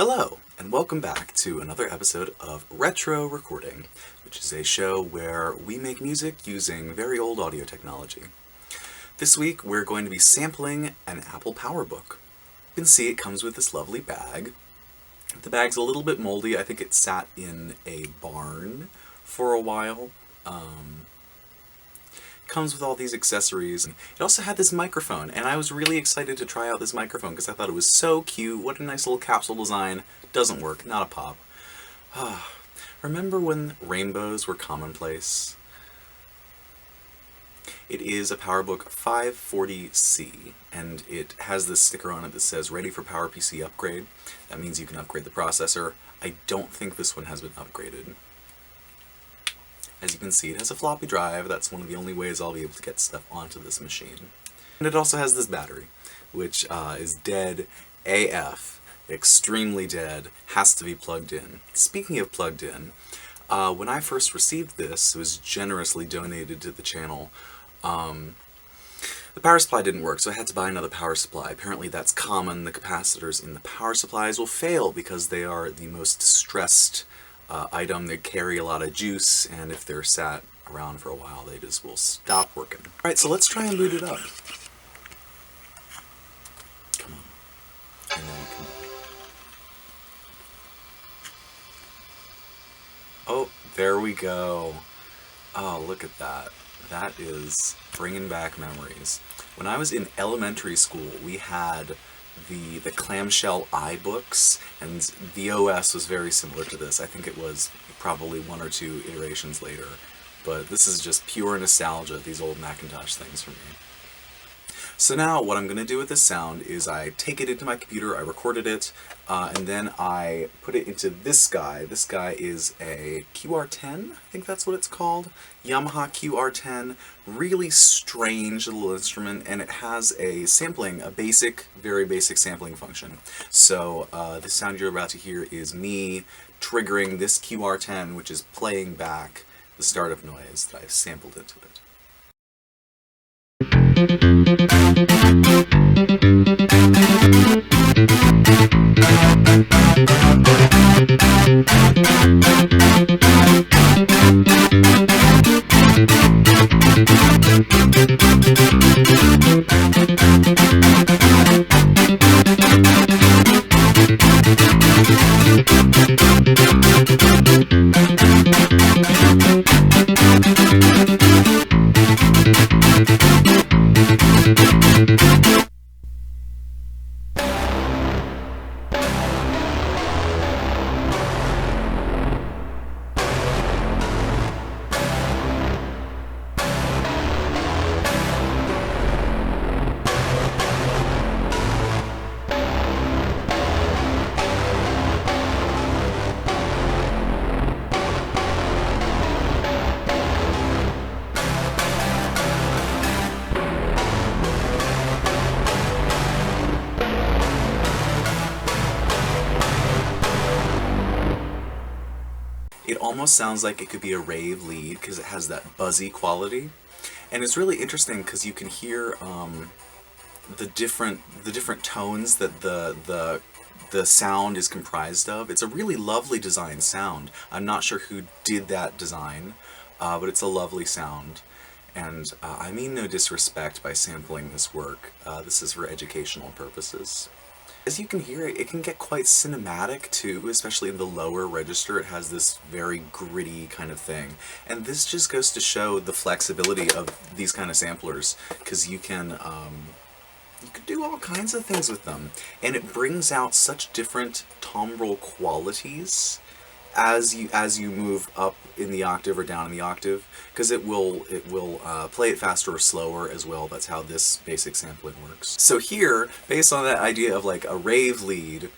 Hello, and welcome back to another episode of Retro Recording, which is a show where we make music using very old audio technology. This week we're going to be sampling an Apple PowerBook. You can see it comes with this lovely bag. The bag's a little bit moldy. I think it sat in a barn for a while. Comes with all these accessories. It also had this microphone, and I was really excited to try out this microphone because I thought it was so cute. What a nice little capsule design. Doesn't work, not a pop. Remember when rainbows were commonplace? It is a PowerBook 540C, and it has this sticker on it that says ready for PowerPC upgrade. That means you can upgrade the processor. I don't think this one has been upgraded. As you can see, it has a floppy drive. That's one of the only ways I'll be able to get stuff onto this machine. And it also has this battery, which is dead AF. Extremely dead. Has to be plugged in. Speaking of plugged in, when I first received this, it was generously donated to the channel. The power supply didn't work, so I had to buy another power supply. Apparently that's common. The capacitors in the power supplies will fail because they are the most stressed item. They carry a lot of juice, and if they're sat around for a while, they just will stop working. Alright, so let's try and boot it up. Come on. And then come on. Oh, there we go. Oh, look at that. That is bringing back memories. When I was in elementary school, we had the clamshell iBooks, and the OS was very similar to this. I think it was probably one or two iterations later, but this is just pure nostalgia, these old Macintosh things for me. So now what I'm going to do with this sound is I take it into my computer, I recorded it, and then I put it into this guy. This guy is a QR10, I think that's what it's called. Yamaha QR10, really strange little instrument, and it has a sampling, a basic, very basic sampling function. So the sound you're about to hear is me triggering this QR10, which is playing back the startup noise that I've sampled into it. It almost sounds like it could be a rave lead because it has that buzzy quality, and it's really interesting because you can hear the different tones that the sound is comprised of. It's a really lovely design sound. I'm not sure who did that design, but it's a lovely sound, and I mean no disrespect by sampling this work. This is for educational purposes. As you can hear, it can get quite cinematic too, especially in the lower register. It has this very gritty kind of thing. And this just goes to show the flexibility of these kind of samplers, because you can do all kinds of things with them. And it brings out such different timbre qualities as you move up in the octave or down in the octave, because it will play it faster or slower as well. That's how this basic sampling works. So here, based on that idea of like a rave lead,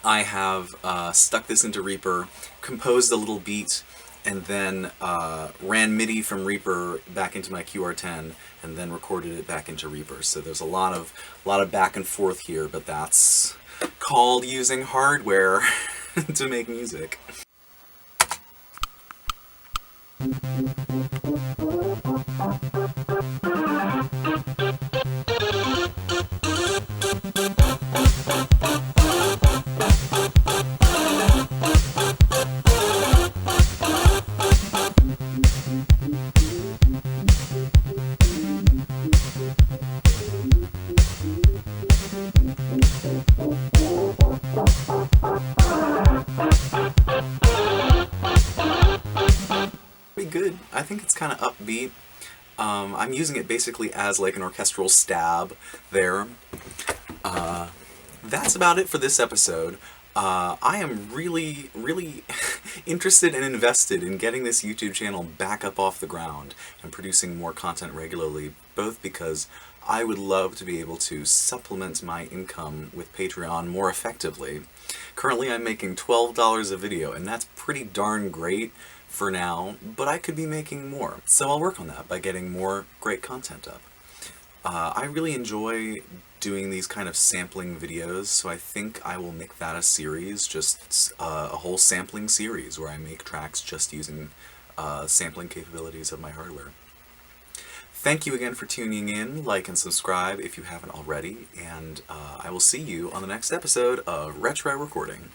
I have stuck this into Reaper, composed a little beat, and then ran MIDI from Reaper back into my QR10, and then recorded it back into Reaper. So there's a lot of back and forth here, but that's called using hardware to make music. kind of upbeat. I'm using it basically as like an orchestral stab there. That's about it for this episode. I am really, really interested and invested in getting this YouTube channel back up off the ground and producing more content regularly, both because I would love to be able to supplement my income with Patreon more effectively. Currently I'm making $12 a video, and that's pretty darn great for now, but I could be making more. So I'll work on that by getting more great content up. I really enjoy doing these kind of sampling videos, so I think I will make that a series, just a whole sampling series where I make tracks just using sampling capabilities of my hardware. Thank you again for tuning in. Like and subscribe if you haven't already, and I will see you on the next episode of Retro Recording.